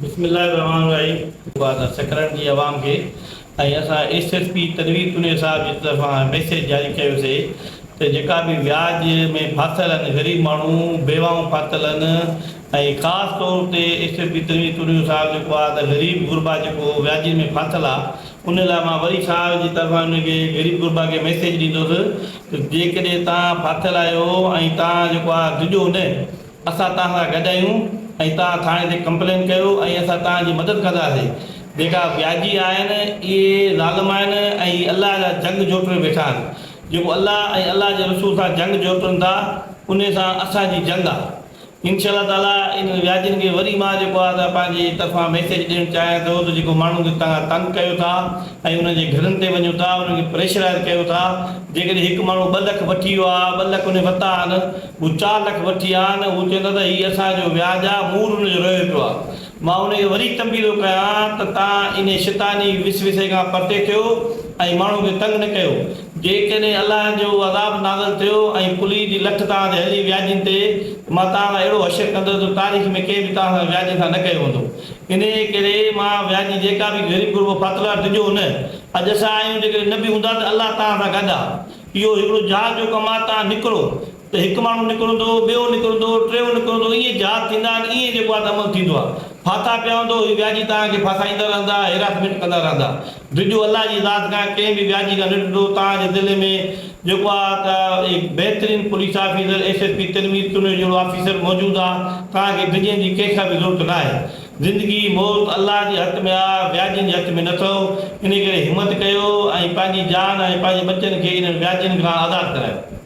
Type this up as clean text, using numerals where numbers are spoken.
बिस्मिल्लाहिर्रहमानिर्रहीम सकरन जी आवाम के असां एसएसपी तनवीर तुने साहब जी तरफ़ां मैसेज जारी कयोसीं त जेका बि व्याज में फाथल आहिनि ग़रीब माण्हू बेवाऊं फाथल आहिनि ऐं ख़ासि तौर ते एसएसपी तनवीर तुने साहब जेको आहे त ग़रीब गुरबा जेको व्याज में फाथल आहे उन लाइ मां वरी साहब जी तरफ़ां उनखे ग़रीब गुरबा खे मैसेज ॾींदुसि त जेकॾहिं तव्हां फाथल आहियो ऐं तव्हां जेको आहे ॾिजो न असां तव्हां सां गॾु आहियूं ऐं तव्हां थाणे ते कंप्लेन कयो ऐं असां तव्हांजी मदद कंदासीं। जेका व्याजी आहिनि इहे ज़ालिम आहिनि ऐं अलाह जा जंग जोटे वेठा आहिनि। जेको अलाह ऐं अलाह जे रसूल सां जंग जोटनि था उन सां असांजी जंग आहे। इंशाअल्लाह ताला इन व्याजनि खे वरी मां जेको आहे त पंहिंजी तरफ़ां मैसेज ॾियणु चाहियां थो त जेको माण्हुनि खे तव्हां तंग कयो था ऐं उनजे घरनि ते वञो था उनखे प्रेशराइज़ कयो था। जेकॾहिं हिकु माण्हू 2 लख वठी वियो आहे 2 लख उन वरिता आहिनि हू 4 लख वठी विया आहिनि हू चवंदा त हीउ असांजो व्याज आहे मूल हुनजो रहियो पियो आहे। मां उनखे वरी तंबीह कयां त तव्हां इन शैतानी विसविसे खां परते थियो ऐं माण्हू खे तंग न कयो। जेकॾहिं अलाह जो अज़ाब नाज़िल थियो ऐं पुलिस जी लठ तव्हां ते हली व्याजनि ते मां तव्हां सां अहिड़ो हशर कंदुसि तारीख़ में कंहिं बि तव्हां सां व्याज सां न कयो हूंदो। इन करे मां व्याजी जेका बि ग़रीब गुरबो फाथल आहे ॾिजो न। अॼु असां आहियूं जेकॾहिं न बि हूंदा त अलाह तव्हां सां गॾु आहे। इहो हिकिड़ो जहाज़ जो कमु आहे। तव्हां निकिरो त हिकु माण्हू निकिरंदो ॿियो निकिरंदो टियों निकिरंदो ईअं जहाज़ थींदा आहिनि। ईअं जेको आहे त अमल थींदो आहे। फाथा पिया हूंदो हीउ व्याजी तव्हांखे फासाईंदा रहंदा हेरासमेंट कंदा रहंदा। ॾिजो अलाह जी ज़ात खां कंहिं बि व्याजी खां न ॾिठो तव्हांजे दिलि में जेको आहे त बहितरीनु पुलिस ऑफिसर एसएसपी तनवीर तुने जहिड़ो ऑफिसर मौजूदु आहे। तव्हांखे दुनिया जी कंहिंखां बि ज़रूरत न आहे। ज़िंदगी मौत अलाह जे हथ में आहे व्याजनि जे हथ में न अथव। इन करे हिमत कयो ऐं पंहिंजी जान ऐं पंहिंजे बचनि खे इन्हनि व्याजनि खां आज़ादु करायो।